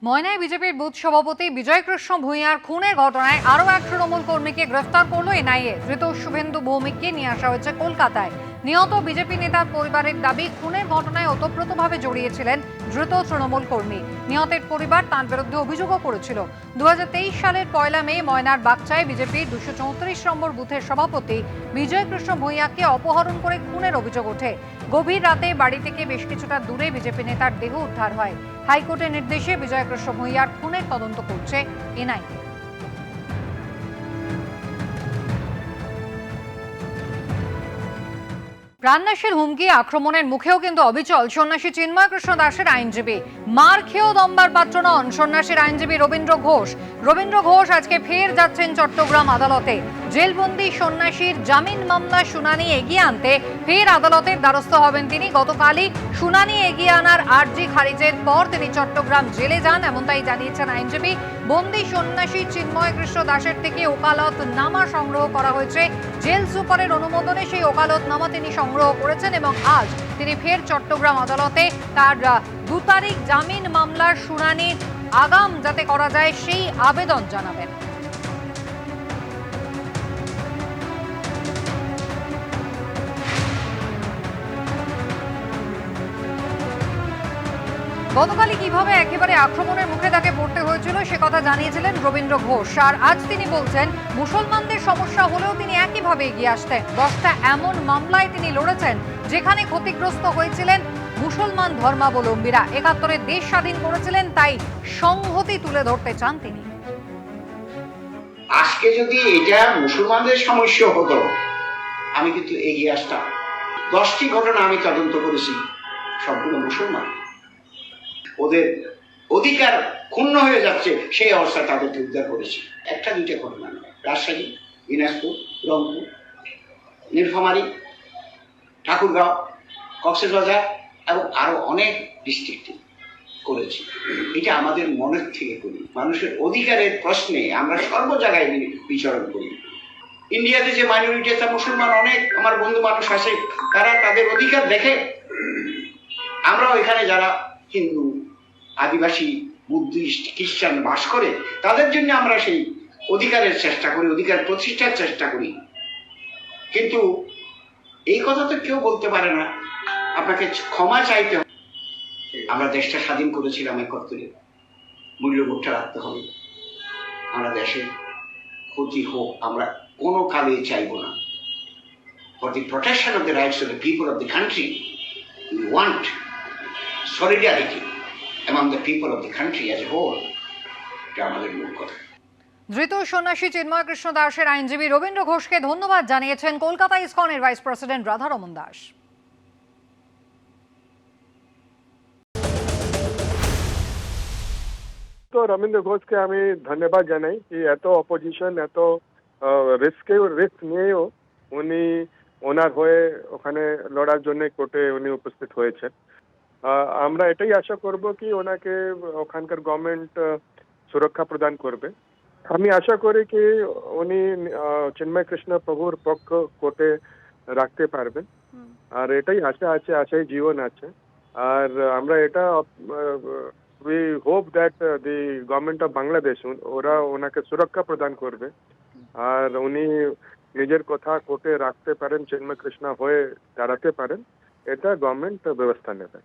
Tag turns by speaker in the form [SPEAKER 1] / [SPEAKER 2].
[SPEAKER 1] ময়নায় বিজেপির বুথ সভাপতি বিজয় কৃষ্ণ ভূঁইয়ার খুনের ঘটনায় আরও এক তৃণমূল কর্মীকে গ্রেফতার করল এনআইএ। ধৃত শুভেন্দু ভৌমিককে নিয়ে আসা হয়েছে কলকাতায়। নিহত বিজেপি নেতার পরিবারের দাবি, খুনের ঘটনায় ওতপ্রোতভাবে জড়িয়েছিলেন ধৃত তৃণমূল কর্মী। নিহতের পরিবার তাঁর বিরুদ্ধে অভিযোগও করেছিল। 2023 সালের 1 মে ময়নার বাগচায় বিজেপির 234 নম্বর বুথের সভাপতি বিজয় কৃষ্ণ ভূঁইয়াকে অপহরণ করে খুনের অভিযোগ ওঠে। গভীর রাতে বাড়ি থেকে বেশ কিছুটা দূরে বিজেপি নেতার দেহ উদ্ধার হয়। হাইকোর্টের নির্দেশে বিজয় কৃষ্ণ ভূঁইয়ার খুনের তদন্ত করছে এনআইএ। প্রাণনাশের হুমকি, আক্রমণের মুখেও কিন্তু অবিচল সন্ন্যাসী চিন্ময় কৃষ্ণ দাসের আইনজীবী। মার খেয়েও দমবার পাত্র নন সন্ন্যাসীর আইনজীবী রবীন্দ্র ঘোষ। রবীন্দ্র ঘোষ আজকে ফের যাচ্ছেন চট্টগ্রাম আদালতে। জেলবন্দি সন্ন্যাসীর জামিন মামলা শুনানি এগিয়ে আনতে ফের আদালতের দ্বারস্থ হবেন তিনি। গতকালই শুনানি এগিয়ে আনার আর্জি খারিজের পর তিনি চট্টগ্রাম জেলে যান, এমনটাই জানিয়েছেন আইনজীবী। বন্দি সন্ন্যাসী চিন্ময় কৃষ্ণ দাসের থেকে ওকালতনামা সংগ্রহ করা হয়েছে। জেল সুপারের অনুমোদনে সেই ওকালতনামা তিনি সংগ্রহ করেছেন এবং আজ তিনি ফের চট্টগ্রাম আদালতে তার 2 তারিখ জামিন মামলার শুনানির আগাম যাতে করা যায় সেই আবেদন জানাবেন। গতকালই কিভাবে একেবারে আক্রমণের মুখে তাকে পড়তে হয়েছিল সে কথা জানিয়েছিলেন রবীন্দ্র ঘোষ। আর আজ তিনি বলছেন, মুসলমানদের সমস্যা হলেও তিনি একইভাবে এগিয়ে আসতেন। 10টা এমন মামলায় তিনি লড়েছেন যেখানে ক্ষতিগ্রস্ত হয়েছিলেন মুসলমান ধর্মাবলম্বীরা। 71-এ দেশ স্বাধীন করেছিলেন, তাই সংহতি তুলে ধরতে চান তিনি।
[SPEAKER 2] আজকে যদি এটা মুসলমানদের সমস্যা হতো, আমি কিন্তু এগিয়ে আসতাম। 10টি ঘটনা আমি তদন্ত করেছি, সবগুলো মুসলমান। ওদের অধিকার ক্ষুণ্ণ হয়ে যাচ্ছে, সেই অবস্থা তাদেরকে উদ্ধার করেছি। 1-2টা ঘটনা নয়, রাজশাহী, দিনাজপুর, রংপুর, নীলফামারী, ঠাকুরগাঁও, কক্সবাজার এবং আরো অনেক ডিস্ট্রিক্টে করেছি। এটা আমাদের মনের থেকে করি। মানুষের অধিকারের প্রশ্নে আমরা সর্ব জায়গায় বিচরণ করি। ইন্ডিয়াতে যে মাইনরিটি আছে মুসলমান অনেক আমার বন্ধু মানুষ আছে, তারা তাদের অধিকার দেখে। আমরাও এখানে যারা হিন্দু, আদিবাসী, বুদ্ধিস্ট, খ্রিস্টান বাস করে, তাদের জন্য আমরা সেই অধিকারের চেষ্টা করি, অধিকার প্রতিষ্ঠার চেষ্টা করি। কিন্তু এই কথা তো কেউ বলতে পারে না, আপনাকে ক্ষমা চাইতে হবে। আমরা দেশটা স্বাধীন করেছিলাম 71-এ, মূল্যবোধটা রাখতে হবে। আমরা দেশের ক্ষতি হোক আমরা কোনো কালে চাইব না। For the protection of the rights of the people of the country, we want solidarity among the people of the country as a whole. এটা আমাদের মূল কথা।
[SPEAKER 1] ধৃত সন্ন্যাসী চিন্ময় কৃষ্ণ দাসের আইনজীবী রবীন্দ্র ঘোষকে ধন্যবাদ জানিয়েছেন কলকাতা ইসকনের ভাইস প্রেসিডেন্ট রাধারমন দাস।
[SPEAKER 3] তো রবীন্দ্র ঘোষকে আমি ধন্যবাদ জানাই যে এত অপোজিশন, এত রিস্ক নিয়েও উনি ওনার হয়ে ওখানে লড়ার জন্য কোর্টে উনি উপস্থিত হয়েছেন। আমরা এটাই আশা করব কি ওনাকে ওখানকার গভর্নমেন্ট সুরক্ষা প্রদান করবে। আমি আশা করি কি উনি চিন্ময় কৃষ্ণ প্রভুর পক্ষ কোর্টে রাখতে পারবেন। আর এটাই আশা আছে, আশাই জীবন আছে। আর আমরা এটা we hope that the government of Bangladesh ওরা ওনাকে সুরক্ষা প্রদান করবে আর উনি নিজের কথা কোর্টে রাখতে পারেন, চিন্ময় কৃষ্ণ হয়ে দাঁড়াতে পারেন, এটা গভর্নমেন্ট ব্যবস্থা নেবে।